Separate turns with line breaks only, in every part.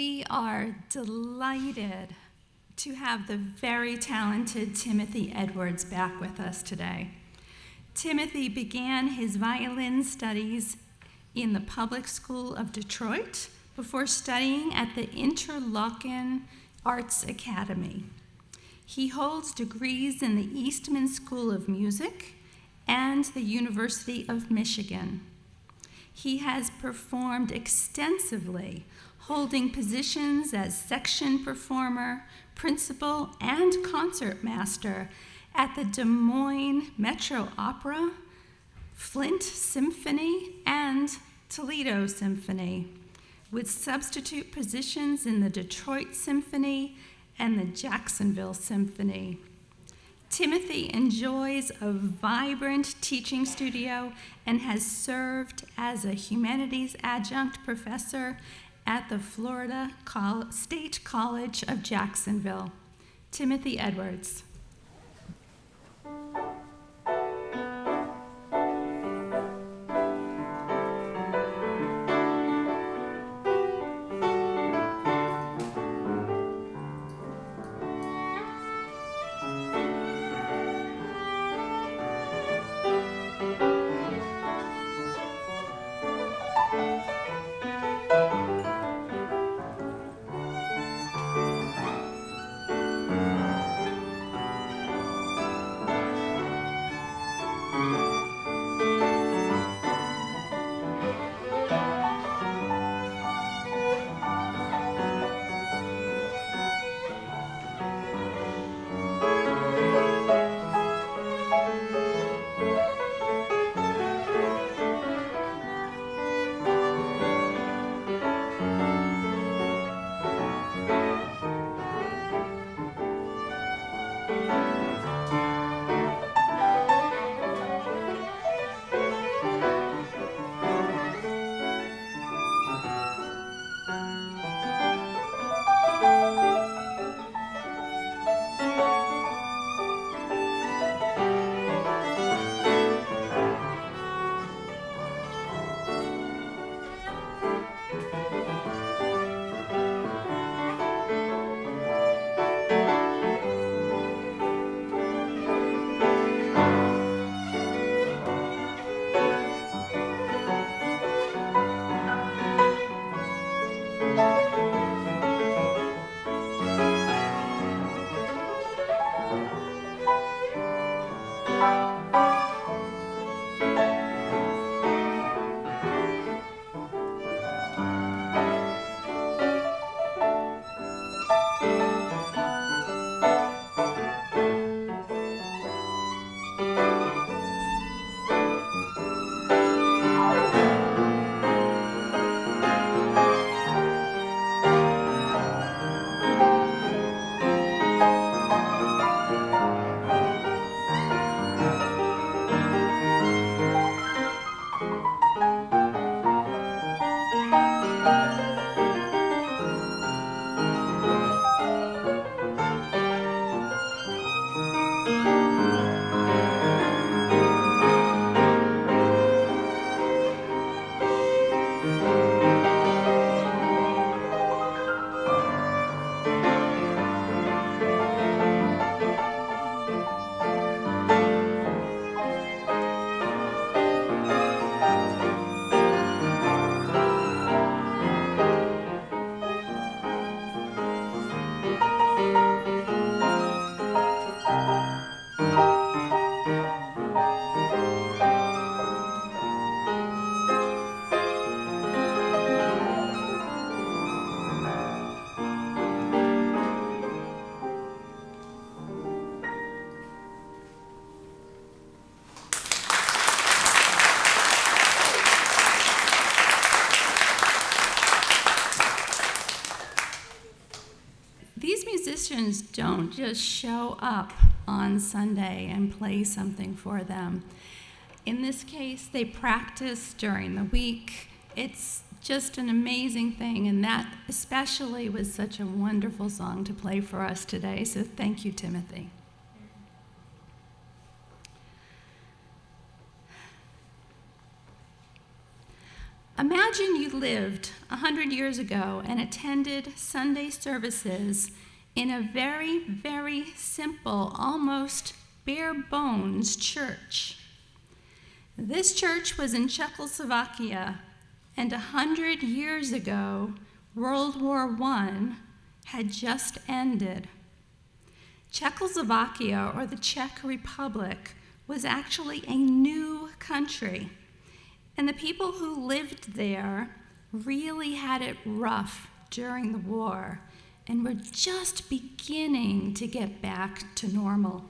We are delighted to have the very talented Timothy Edwards back with us today. Timothy began his violin studies in the Public School of Detroit before studying at the Interlochen Arts Academy. He holds degrees in the Eastman School of Music and the University of Michigan. He has performed extensively, holding positions as section performer, principal, and concertmaster at the Des Moines Metro Opera, Flint Symphony, and Toledo Symphony, with substitute positions in the Detroit Symphony and the Jacksonville Symphony. Timothy enjoys a vibrant teaching studio and has served as a humanities adjunct professor at the Florida State College of Jacksonville. Timothy Edwards. Musicians don't just show up on Sunday and play something for them. In this case, they practice during the week. It's just an amazing thing, and that especially was such a wonderful song to play for us today, so thank you, Timothy. Imagine you lived 100 years ago and attended Sunday services in a very, very simple, almost bare bones church. This church was in Czechoslovakia, and 100 years ago, World War I had just ended. Czechoslovakia, or the Czech Republic, was actually a new country, and the people who lived there really had it rough during the war and were just beginning to get back to normal.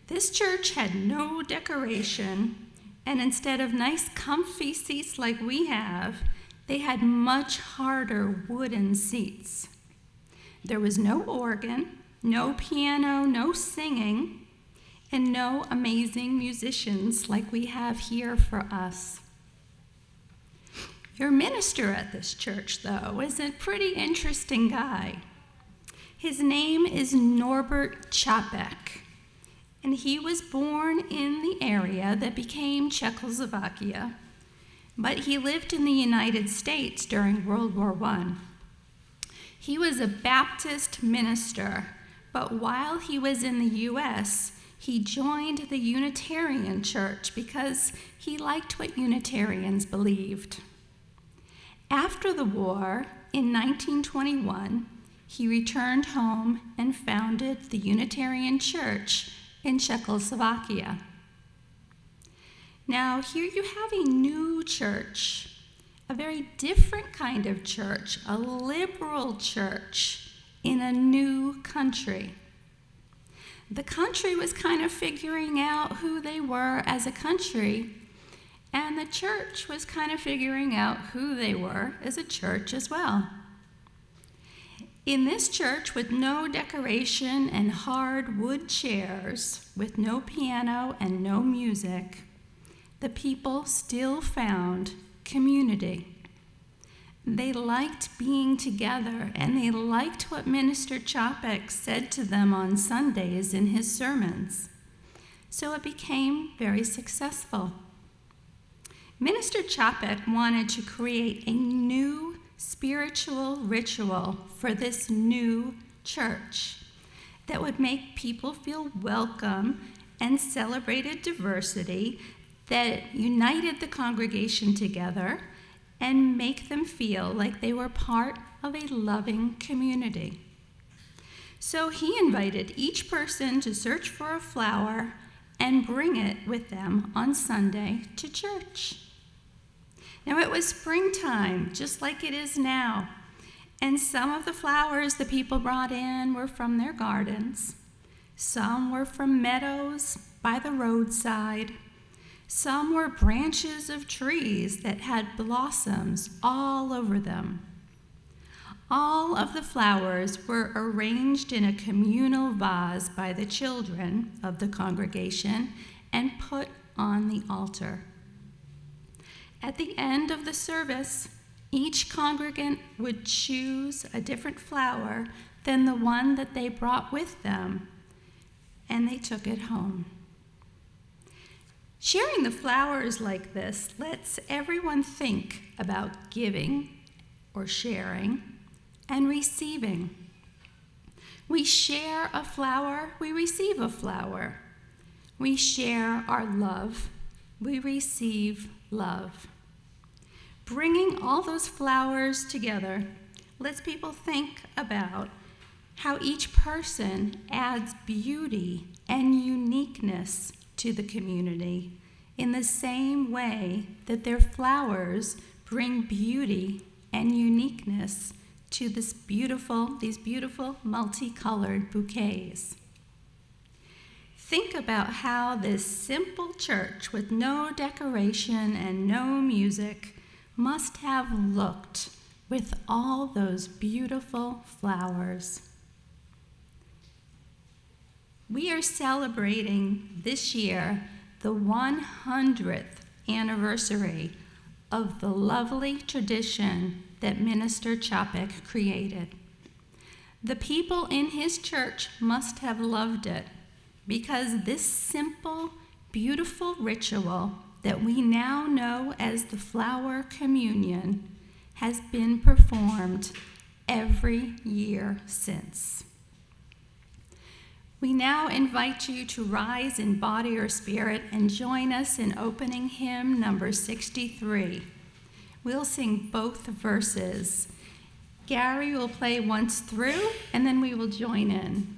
This church had no decoration, and instead of nice comfy seats like we have, they had much harder wooden seats. There was no organ, no piano, no singing, and no amazing musicians like we have here for us. Your minister at this church, though, is a pretty interesting guy. His name is Norbert Čapek, and he was born in the area that became Czechoslovakia, but he lived in the United States during World War I. He was a Baptist minister, but while he was in the U.S., he joined the Unitarian Church because he liked what Unitarians believed. After the war, in 1921, he returned home and founded the Unitarian Church in Czechoslovakia. Now, here you have a new church, a very different kind of church, a liberal church in a new country. The country was kind of figuring out who they were as a country, and the church was kind of figuring out who they were as a church as well. In this church, with no decoration and hard wood chairs, with no piano and no music, the people still found community. They liked being together, and they liked what Minister Čapek said to them on Sundays in his sermons. So it became very successful. Minister Čapek wanted to create a new spiritual ritual for this new church that would make people feel welcome and celebrated diversity, that united the congregation together and make them feel like they were part of a loving community. So he invited each person to search for a flower and bring it with them on Sunday to church. Now, it was springtime, just like it is now, and some of the flowers the people brought in were from their gardens. Some were from meadows by the roadside. Some were branches of trees that had blossoms all over them. All of the flowers were arranged in a communal vase by the children of the congregation and put on the altar. At the end of the service, each congregant would choose a different flower than the one that they brought with them, and they took it home. Sharing the flowers like this lets everyone think about giving or sharing and receiving. We share a flower, we receive a flower. We share our love, we receive love. Bringing all those flowers together lets people think about how each person adds beauty and uniqueness to the community in the same way that their flowers bring beauty and uniqueness to these beautiful multicolored bouquets. Think about how this simple church with no decoration and no music must have looked with all those beautiful flowers. We are celebrating this year the 100th anniversary of the lovely tradition that Minister Čapek created. The people in his church must have loved it because this simple, beautiful ritual that we now know as the Flower Communion has been performed every year since. We now invite you to rise in body or spirit and join us in opening hymn number 63. We'll sing both verses. Gary will play once through, and then we will join in.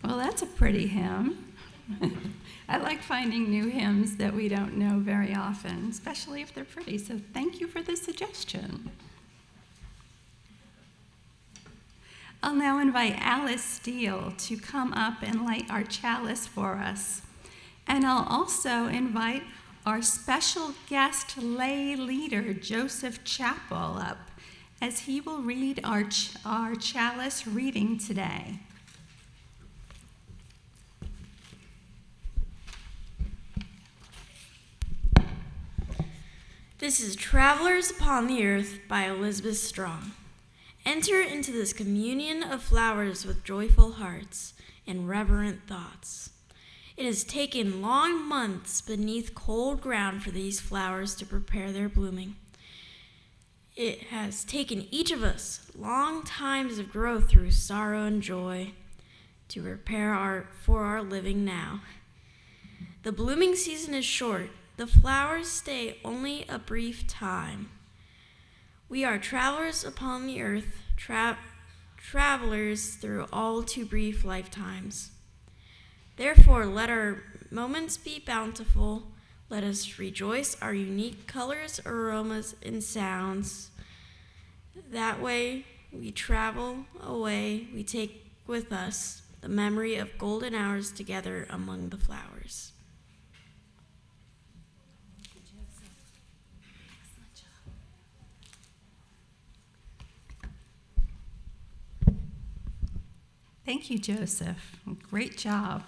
Well, that's a pretty hymn. I like finding new hymns that we don't know very often, especially if they're pretty, so thank you for the suggestion. I'll now invite Alice Steele to come up and light our chalice for us. And I'll also invite our special guest lay leader, Joseph Chappell, up as he will read our chalice reading today.
This is Travelers Upon the Earth by Elizabeth Strong. Enter into this communion of flowers with joyful hearts and reverent thoughts. It has taken long months beneath cold ground for these flowers to prepare their blooming. It has taken each of us long times of growth through sorrow and joy to prepare for our living now. The blooming season is short. The flowers stay only a brief time. We are travelers upon the earth, travelers through all too brief lifetimes. Therefore, let our moments be bountiful. Let us rejoice our unique colors, aromas, and sounds. That way we travel away, we take with us the memory of golden hours together among the flowers.
Thank you, Joseph. Great job.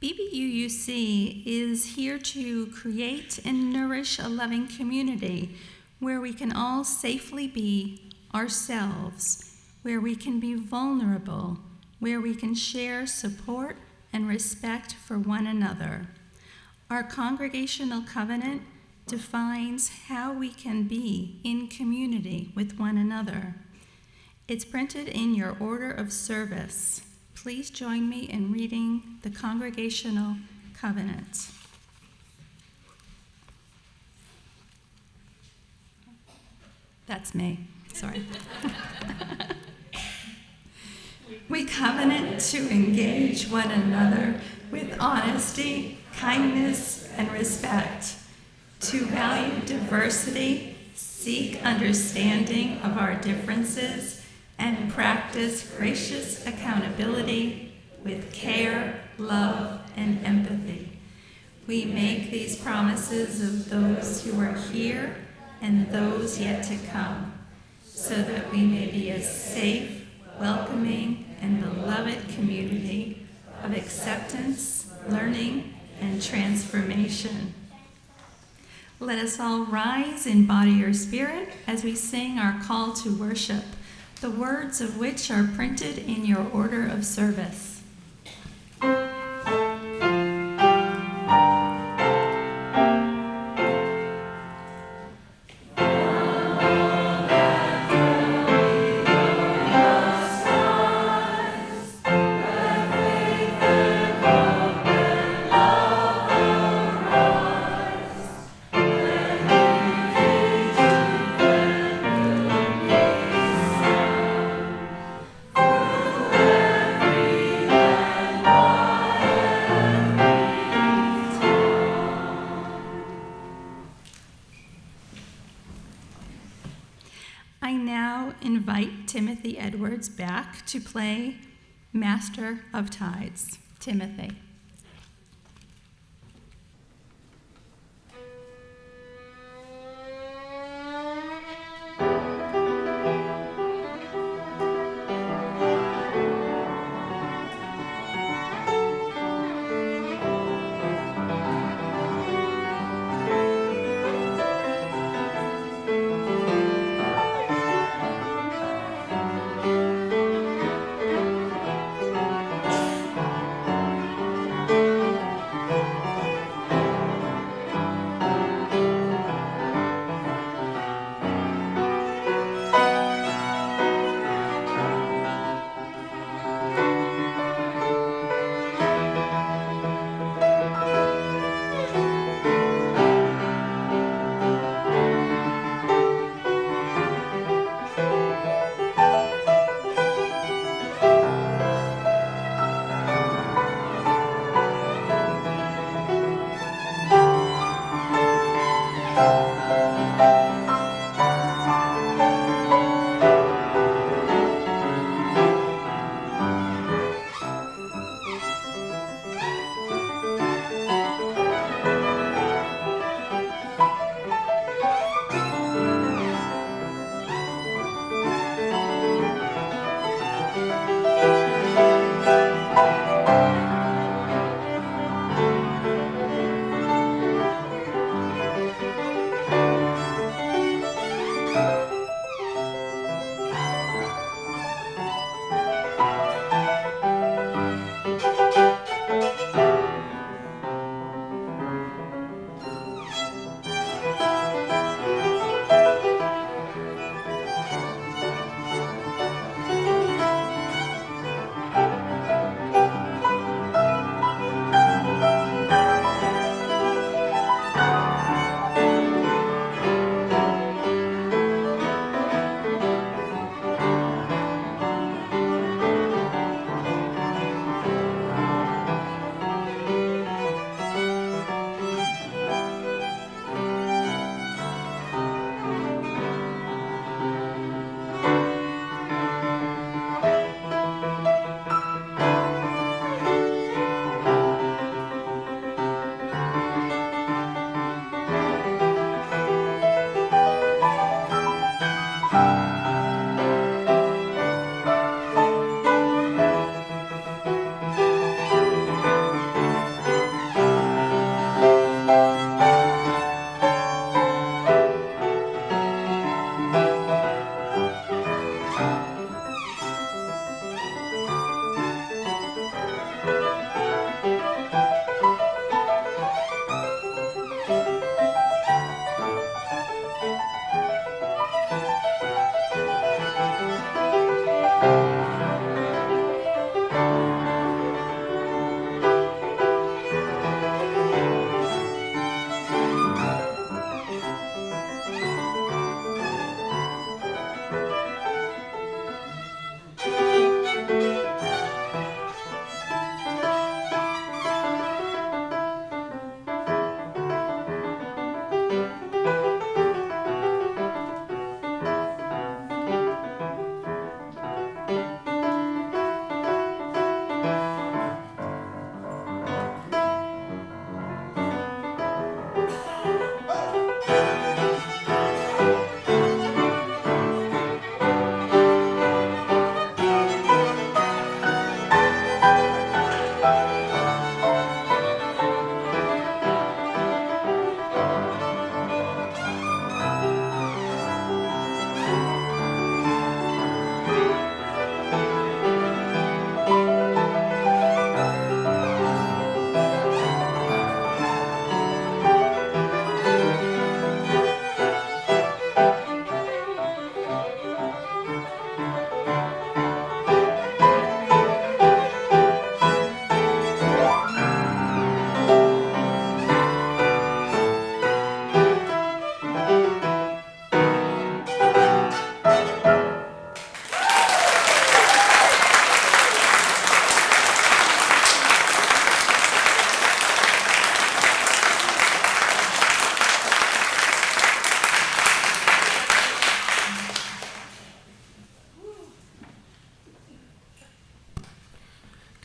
BBUUC is here to create and nourish a loving community where we can all safely be ourselves, where we can be vulnerable, where we can share support and respect for one another. Our congregational covenant defines how we can be in community with one another. It's printed in your order of service. Please join me in reading the Congregational Covenant. That's me, sorry. We covenant to engage one another with honesty, kindness, and respect, to value diversity, seek understanding of our differences, and practice gracious accountability with care, love, and empathy. We make these promises of those who are here and those yet to come, so that we may be a safe, welcoming, and beloved community of acceptance, learning, and transformation. Let us all rise in body or spirit as we sing our call to worship, the words of which are printed in your order of service. I now invite Timothy Edwards back to play Master of Tides. Timothy.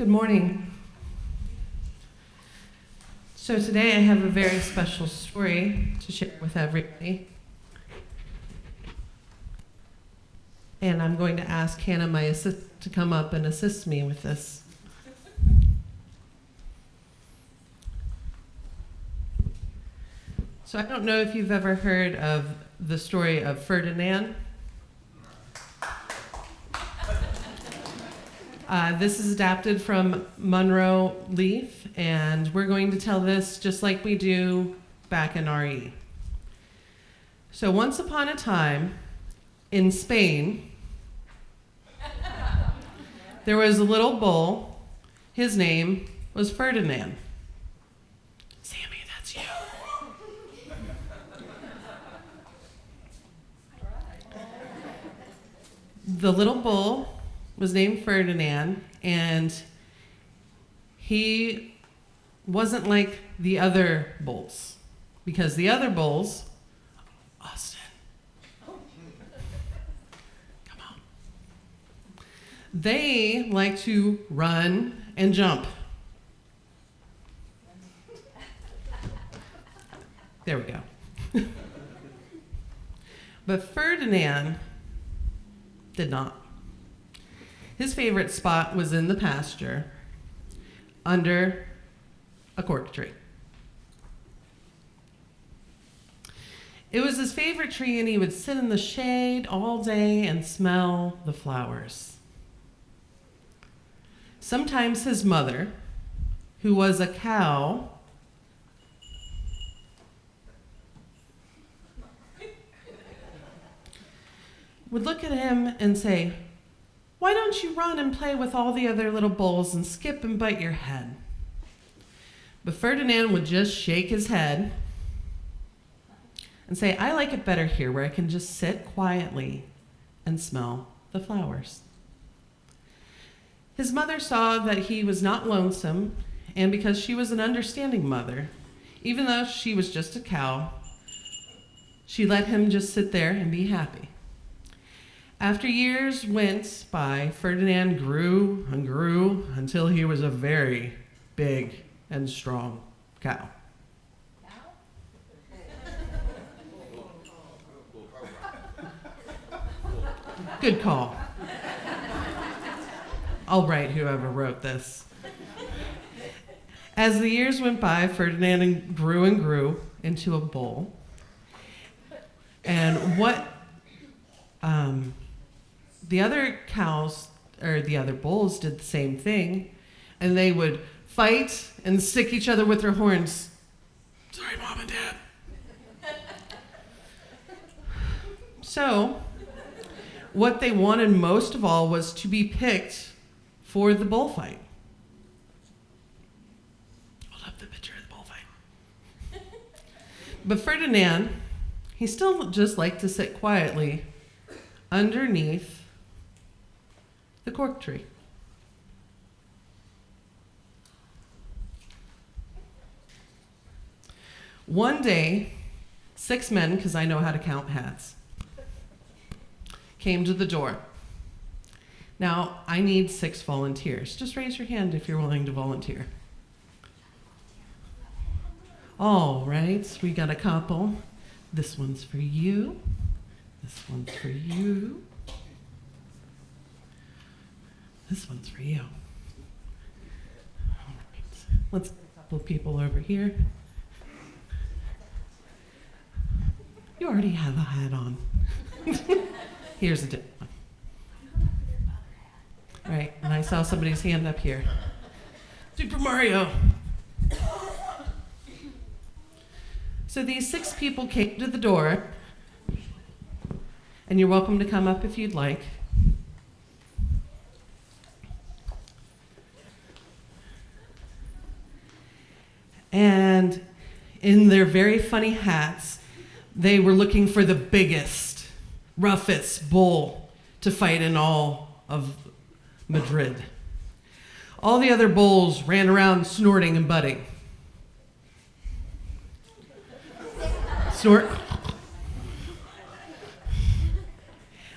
Good morning. So today I have a very special story to share with everybody. And I'm going to ask Hannah, my assistant, to come up and assist me with this. So I don't know if you've ever heard of the story of Ferdinand. This is adapted from Monroe Leaf, and we're going to tell this just like we do back in RE. So once upon a time, in Spain, there was a little bull. His name was Ferdinand. Sammy, that's you. The little bull was named Ferdinand, and he wasn't like the other bulls, because the other bulls, Austin, come on, they like to run and jump. There we go. But Ferdinand did not. His favorite spot was in the pasture under a cork tree. It was his favorite tree, and he would sit in the shade all day and smell the flowers. Sometimes his mother, who was a cow, would look at him and say, "Why don't you run and play with all the other little bulls and skip and bite your head?" But Ferdinand would just shake his head and say, "I like it better here, where I can just sit quietly and smell the flowers." His mother saw that he was not lonesome, and because she was an understanding mother, even though she was just a cow, she let him just sit there and be happy. After years went by, Ferdinand grew and grew until he was a very big and strong cow. Good call. I'll write whoever wrote this. As the years went by, Ferdinand grew and grew into a bull. And the other cows, or the other bulls, did the same thing, and they would fight and stick each other with their horns. Sorry, Mom and Dad. So, what they wanted most of all was to be picked for the bullfight. Hold up the picture of the bullfight. But Ferdinand, he still just liked to sit quietly underneath the cork tree. One day, 6 men, because I know how to count hats, came to the door. Now, I need 6 volunteers. Just raise your hand if you're willing to volunteer. All right, we got a couple. This one's for you. This one's for you. This one's for you. All right. Let's get a couple of people over here. You already have a hat on. Here's a different one. All right, and I saw somebody's hand up here. Super Mario. So these 6 people came to the door, and you're welcome to come up if you'd like. And in their very funny hats, they were looking for the biggest, roughest bull to fight in all of Madrid. All the other bulls ran around snorting and butting. Snort.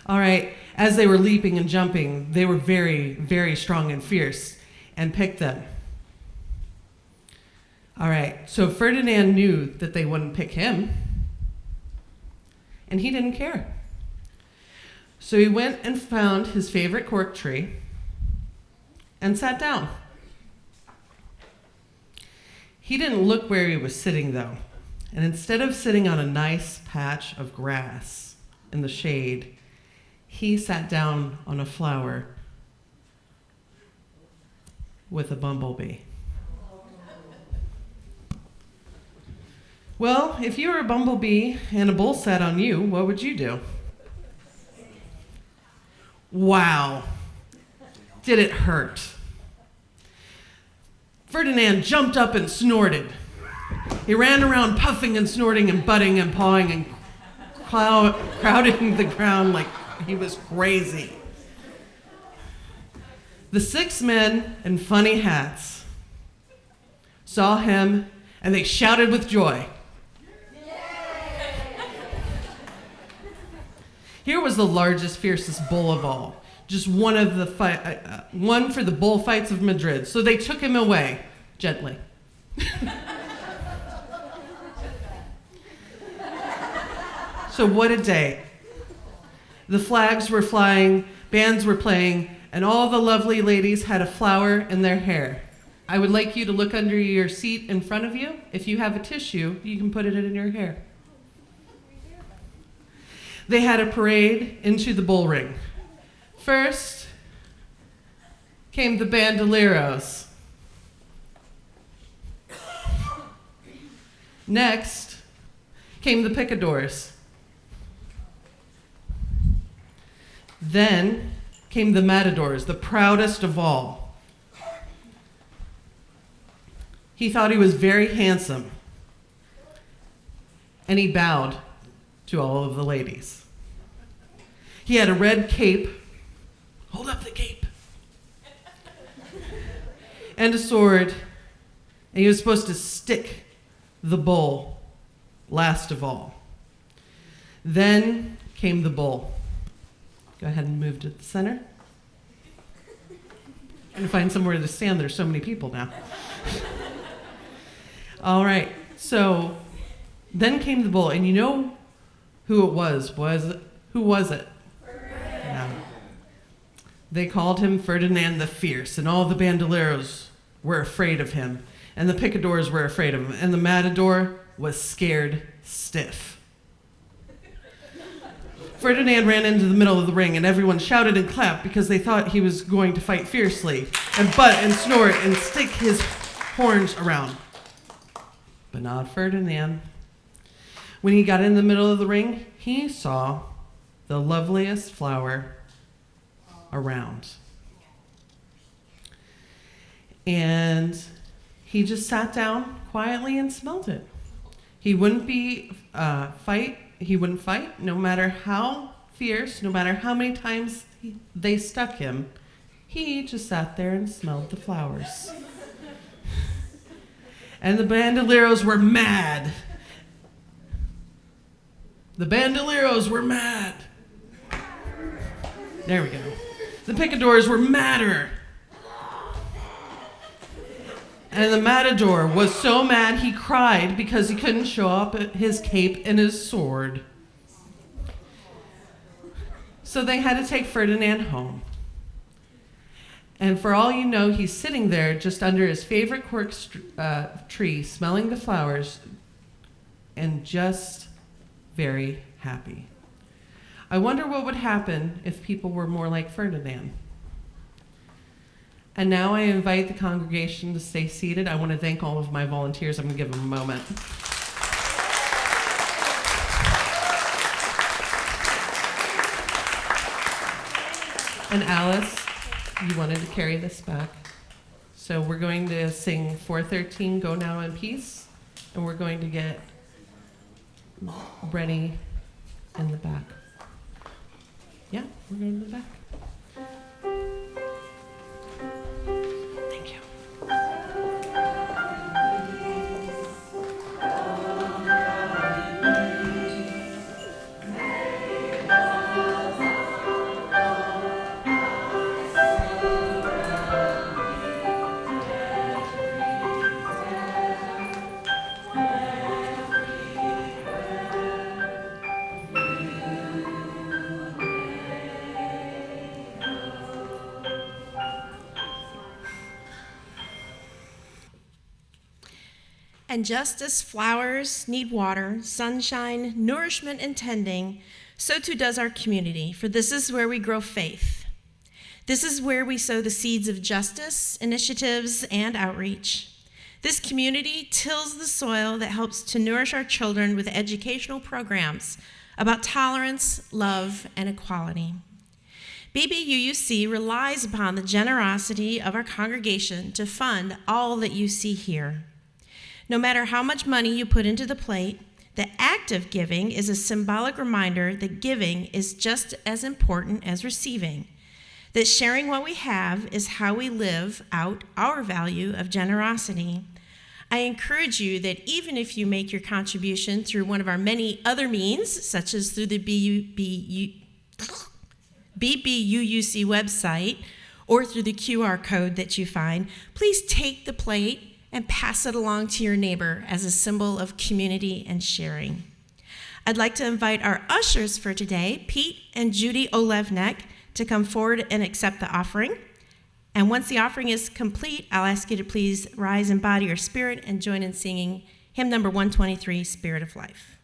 All right, as they were leaping and jumping, they were very, very strong and fierce. and picked them. All right, so Ferdinand knew that they wouldn't pick him, and he didn't care. So he went and found his favorite cork tree and sat down. He didn't look where he was sitting, though, and instead of sitting on a nice patch of grass in the shade, he sat down on a flower with a bumblebee. Well, if you were a bumblebee and a bull sat on you, what would you do? Wow. Did it hurt? Ferdinand jumped up and snorted. He ran around puffing and snorting and butting and pawing and crowding the ground like he was crazy. The 6 men in funny hats saw him and they shouted with joy. Here was the largest, fiercest bull of all. Just one of the one for the bullfights of Madrid. So they took him away gently. So what a day. The flags were flying, bands were playing, and all the lovely ladies had a flower in their hair. I would like you to look under your seat in front of you. If you have a tissue, you can put it in your hair. They had a parade into the bull ring. First came the bandoleros. Next came the picadors. Then came the matadors, the proudest of all. He thought he was very handsome, and he bowed to all of the ladies. He had a red cape. Hold up the cape. And a sword, and he was supposed to stick the bull last of all. Then came the bull. Go ahead and move to the center. I'm going to find somewhere to stand. There's so many people now. All right, so then came the bull, and you know who it was? Who was it? Yeah. They called him Ferdinand the Fierce, and all the bandoleros were afraid of him, and the picadors were afraid of him, and the matador was scared stiff. Ferdinand ran into the middle of the ring, and everyone shouted and clapped because they thought he was going to fight fiercely and butt and snort and stick his horns around. But not Ferdinand. When he got in the middle of the ring, he saw the loveliest flower around. And he just sat down quietly and smelled it. He wouldn't fight, no matter how fierce, no matter how many times they stuck him. He just sat there and smelled the flowers. And the bandoleros were mad. The bandoleros were mad. There we go. The picadors were madder. And the matador was so mad he cried because he couldn't show up his cape and his sword. So they had to take Ferdinand home. And for all you know, he's sitting there just under his favorite cork tree, smelling the flowers, and just very happy. I wonder what would happen if people were more like Ferdinand. And now I invite the congregation to stay seated. I want to thank all of my volunteers. I'm going to give them a moment. And Alice, you wanted to carry this back. So we're going to sing 413, Go Now in Peace, and we're going to get ready in the back. Yeah, we're going to the back. Thank you.
And just as flowers need water, sunshine, nourishment, and tending, so too does our community, for this is where we grow faith. This is where we sow the seeds of justice, initiatives, and outreach. This community tills the soil that helps to nourish our children with educational programs about tolerance, love, and equality. BBUUC relies upon the generosity of our congregation to fund all that you see here. No matter how much money you put into the plate, the act of giving is a symbolic reminder that giving is just as important as receiving, that sharing what we have is how we live out our value of generosity. I encourage you that even if you make your contribution through one of our many other means, such as through the BBUUC website or through the QR code that you find, please take the plate and pass it along to your neighbor as a symbol of community and sharing. I'd like to invite our ushers for today, Pete and Judy Olevnek, to come forward and accept the offering. And once the offering is complete, I'll ask you to please rise in body or spirit and join in singing hymn number 123, Spirit of Life.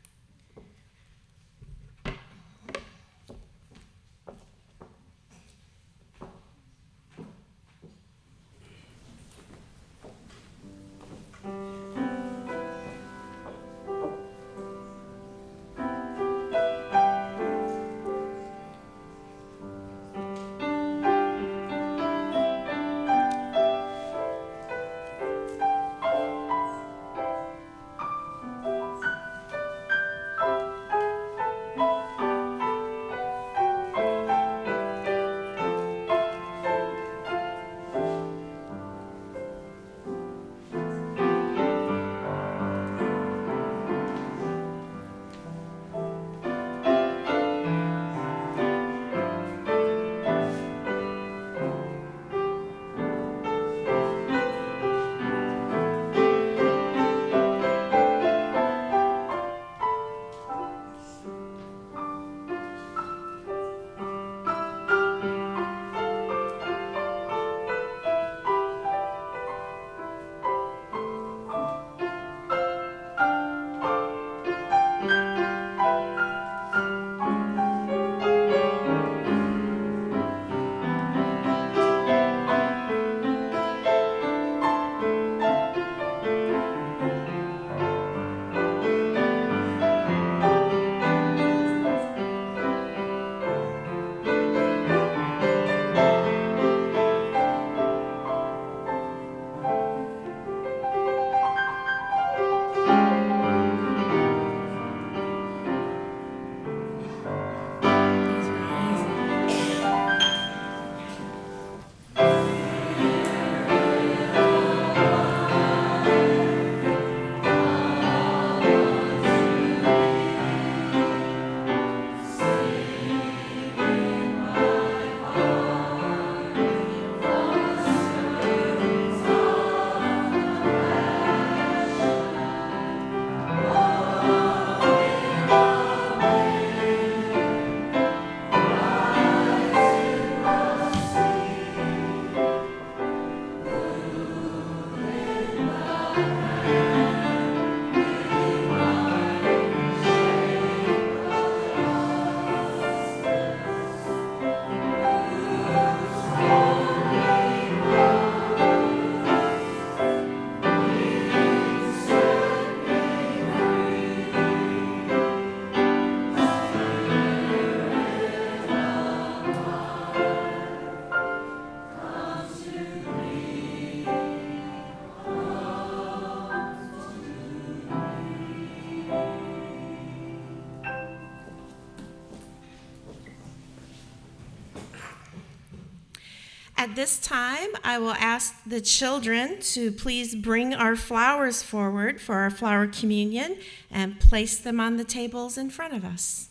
At this time, I will ask the children to please bring our flowers forward for our flower communion and place them on the tables in front of us.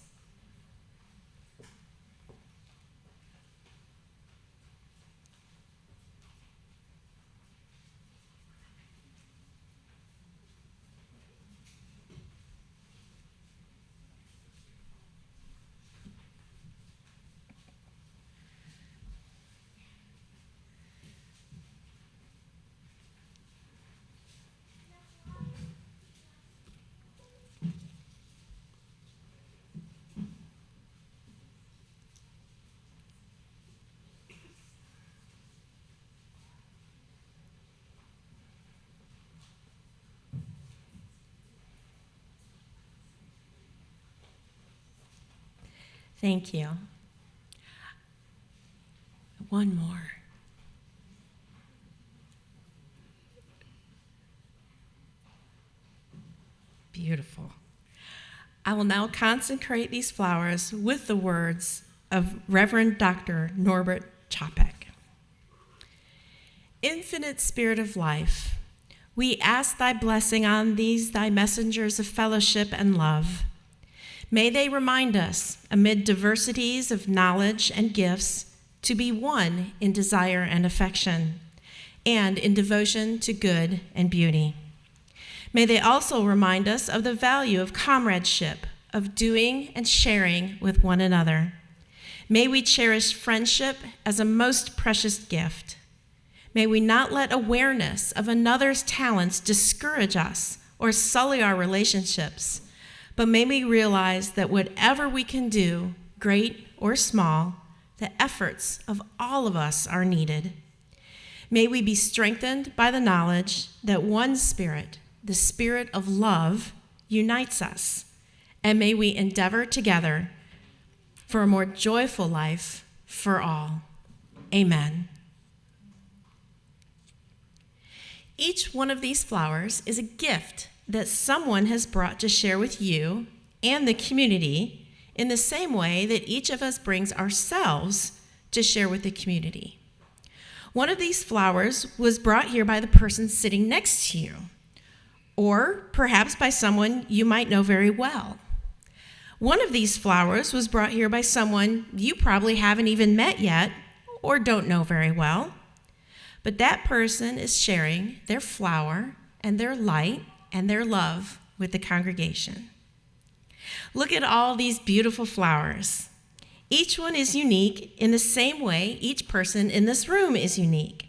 Thank you. One more. Beautiful. I will now consecrate these flowers with the words of Reverend Dr. Norbert Chapek. Infinite Spirit of life, we ask thy blessing on these thy messengers of fellowship and love. May they remind us, amid diversities of knowledge and gifts, to be one in desire and affection, and in devotion to good and beauty. May they also remind us of the value of comradeship, of doing and sharing with one another. May we cherish friendship as a most precious gift. May we not let awareness of another's talents discourage us or sully our relationships, but may we realize that whatever we can do, great or small, the efforts of all of us are needed. May we be strengthened by the knowledge that one Spirit, the Spirit of love, unites us, and may we endeavor together for a more joyful life for all. Amen. Each one of these flowers is a gift that someone has brought to share with you and the community in the same way that each of us brings ourselves to share with the community. One of these flowers was brought here by the person sitting next to you, or perhaps by someone you might know very well. One of these flowers was brought here by someone you probably haven't even met yet or don't know very well. But that person is sharing their flower and their light and their love with the congregation. Look at all these beautiful flowers. Each one is unique in the same way each person in this room is unique.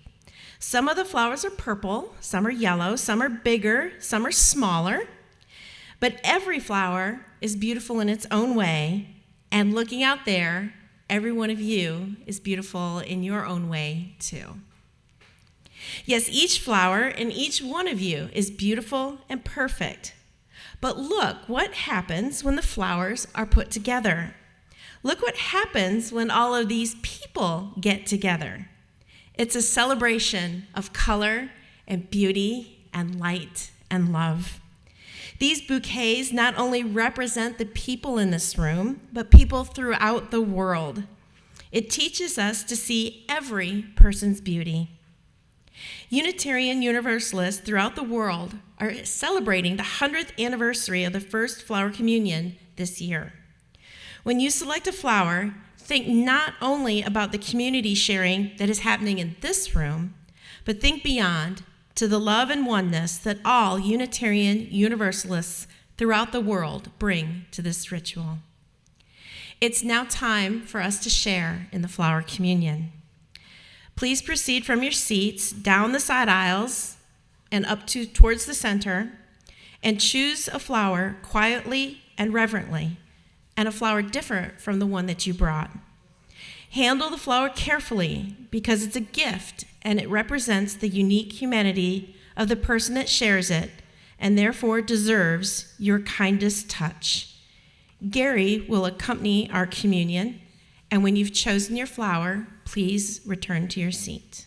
Some of the flowers are purple, some are yellow, some are bigger, some are smaller. But every flower is beautiful in its own way, and looking out there, every one of you is beautiful in your own way too. Yes, each flower and each one of you is beautiful and perfect. But look what happens when the flowers are put together. Look what happens when all of these people get together. It's a celebration of color and beauty and light and love. These bouquets not only represent the people in this room, but people throughout the world. It teaches us to see every person's beauty. Unitarian Universalists throughout the world are celebrating the 100th anniversary of the first flower communion this year. When you select a flower, think not only about the community sharing that is happening in this room, but think beyond to the love and oneness that all Unitarian Universalists throughout the world bring to this ritual. It's now time for us to share in the flower communion. Please proceed from your seats down the side aisles and up towards the center, and choose a flower quietly and reverently, and a flower different from the one that you brought. Handle the flower carefully because it's a gift and it represents the unique humanity of the person that shares it and therefore deserves your kindest touch. Gary will accompany our communion, and when you've chosen your flower, please return to your seat.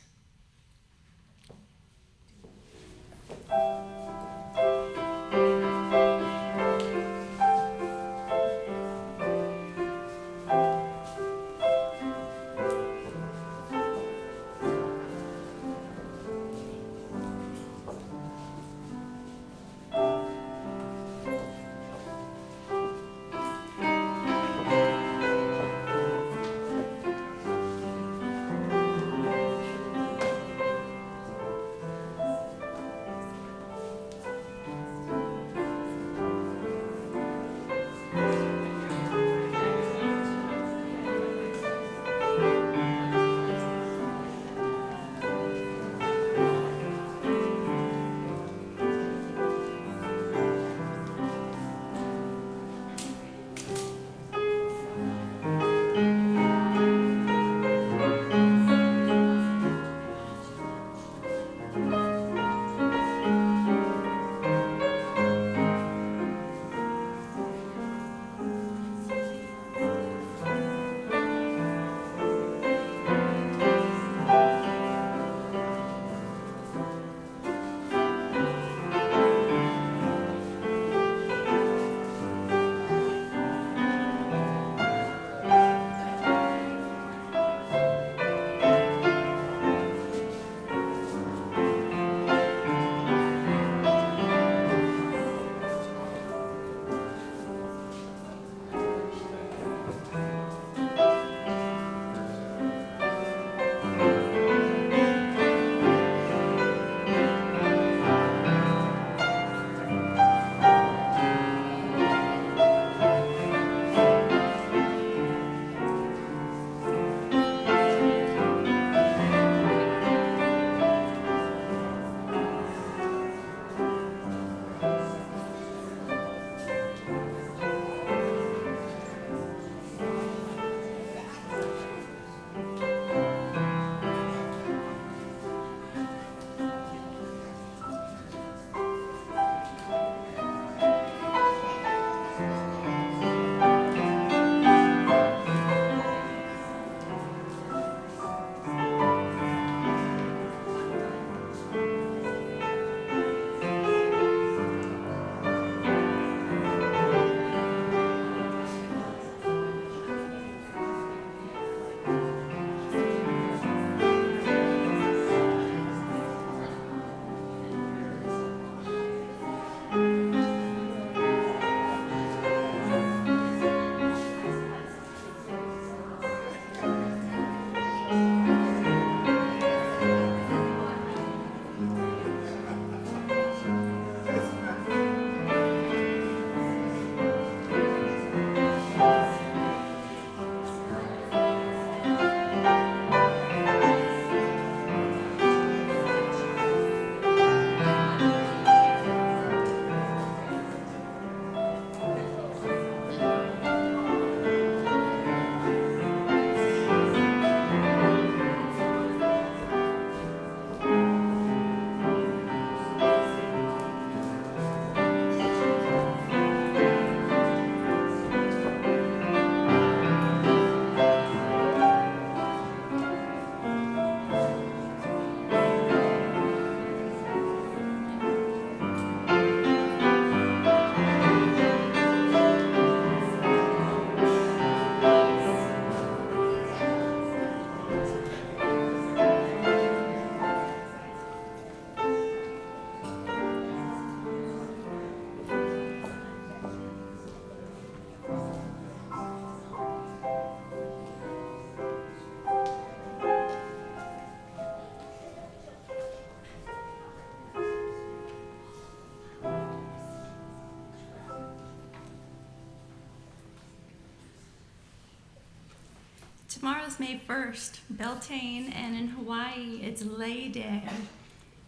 tomorrow's May 1st, Beltane, and in Hawaii, it's Lay Day,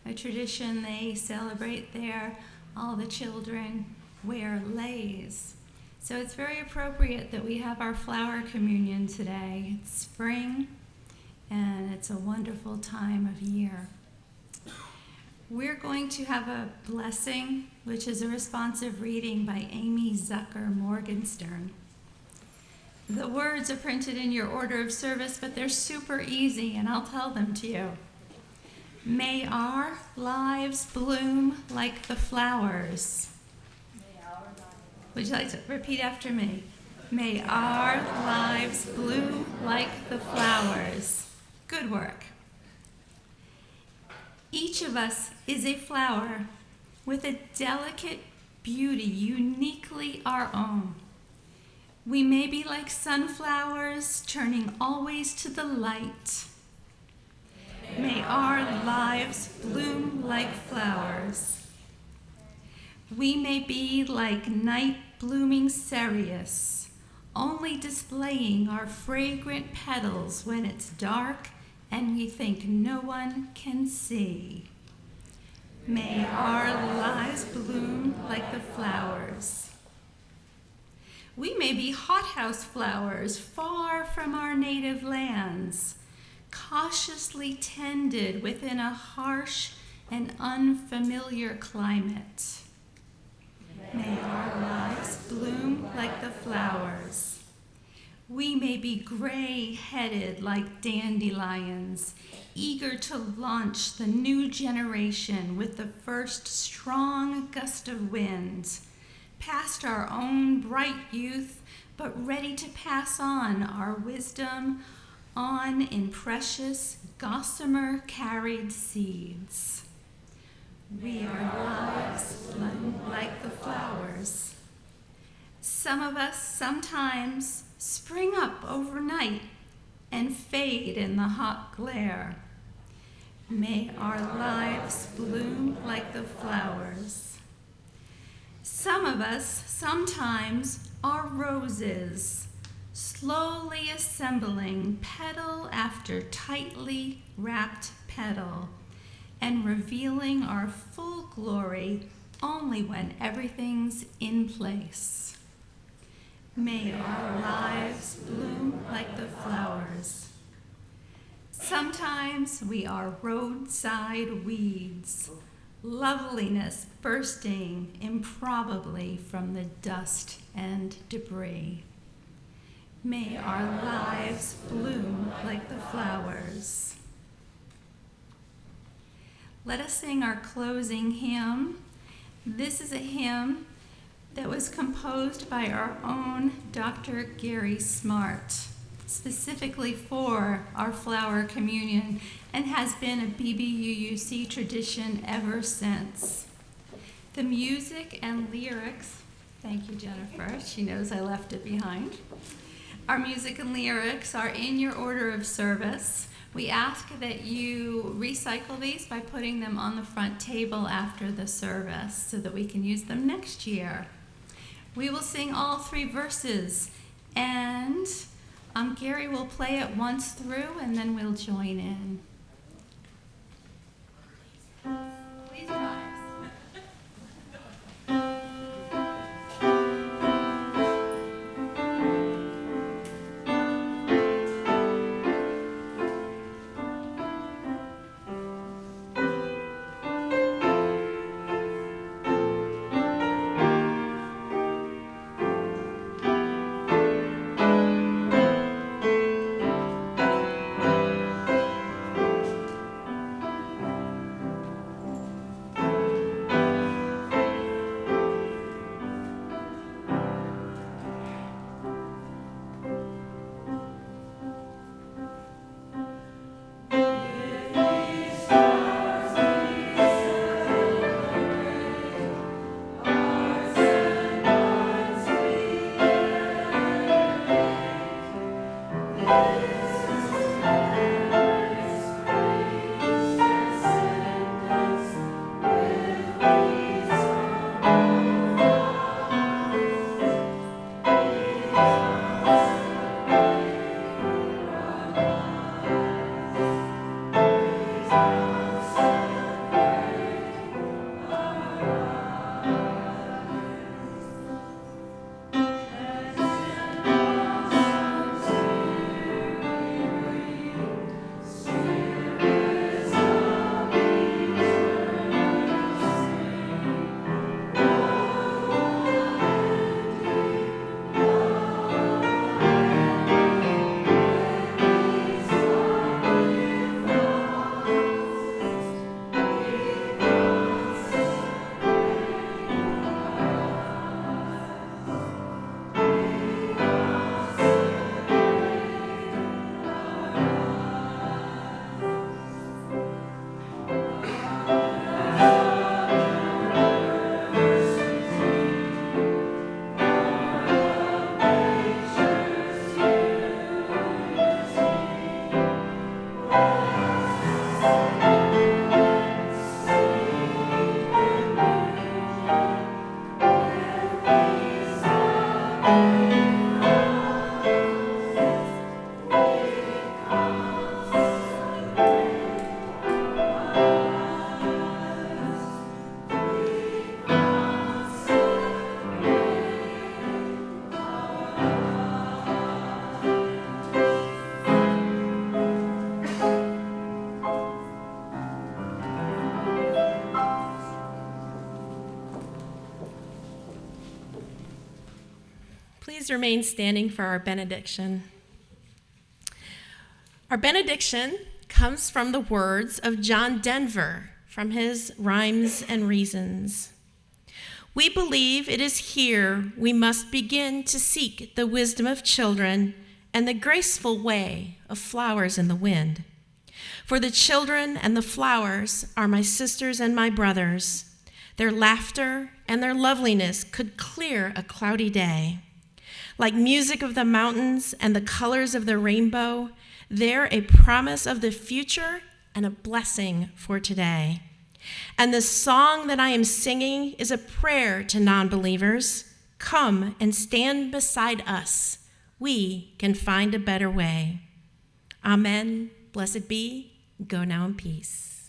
a tradition they celebrate there. All the children wear leis. So it's very appropriate that we have our flower communion today. It's spring, and it's a wonderful time of year. We're going to have a blessing, which is a responsive reading by Amy Zucker Morgenstern. The words are printed in your order of service, but they're super easy, and I'll tell them to you. May our lives bloom like the flowers. Would you like to repeat after me? May our lives bloom like the flowers. Good work. Each of us is a flower with a delicate beauty uniquely our own. We may be like sunflowers, turning always to the light. May our lives bloom like flowers. We may be like night-blooming cereus, only displaying our fragrant petals when it's dark and we think no one can see. May our lives bloom like the flowers. We may be hothouse flowers far from our native lands, cautiously tended within a harsh and unfamiliar climate. May our lives bloom like the flowers. We may be gray-headed like dandelions, eager to launch the new generation with the first strong gust of wind, past our own bright youth, but ready to pass on our wisdom on in precious, gossamer-carried seeds. We are lives bloom like the flowers. Some of us sometimes spring up overnight and fade in the hot glare. May our lives bloom like the flowers. Some of us sometimes are roses, slowly assembling petal after tightly wrapped petal and revealing our full glory only when everything's in place. May our lives bloom like the flowers. Sometimes we are roadside weeds, loveliness bursting improbably from the dust and debris. May our lives bloom like the flowers. Let us sing our closing hymn. This is a hymn that was composed by our own Dr. Gary Smart, specifically for our flower communion, and has been a BBUUC tradition ever since. The music and lyrics, thank you, Jennifer, she knows I left it behind. Our music and lyrics are in your order of service. We ask that you recycle these by putting them on the front table after the service so that we can use them next year. We will sing all 3 verses, and Gary will play it once through, and then we'll join in. Please rise.
Please remain standing for our benediction. Our benediction comes from the words of John Denver from his Rhymes and Reasons. We believe it is here we must begin to seek the wisdom of children and the graceful way of flowers in the wind. For the children and the flowers are my sisters and my brothers. Their laughter and their loveliness could clear a cloudy day. Like music of the mountains and the colors of the rainbow, they're a promise of the future and a blessing for today. And the song that I am singing is a prayer to non-believers. Come and stand beside us. We can find a better way. Amen. Blessed be. Go now in peace.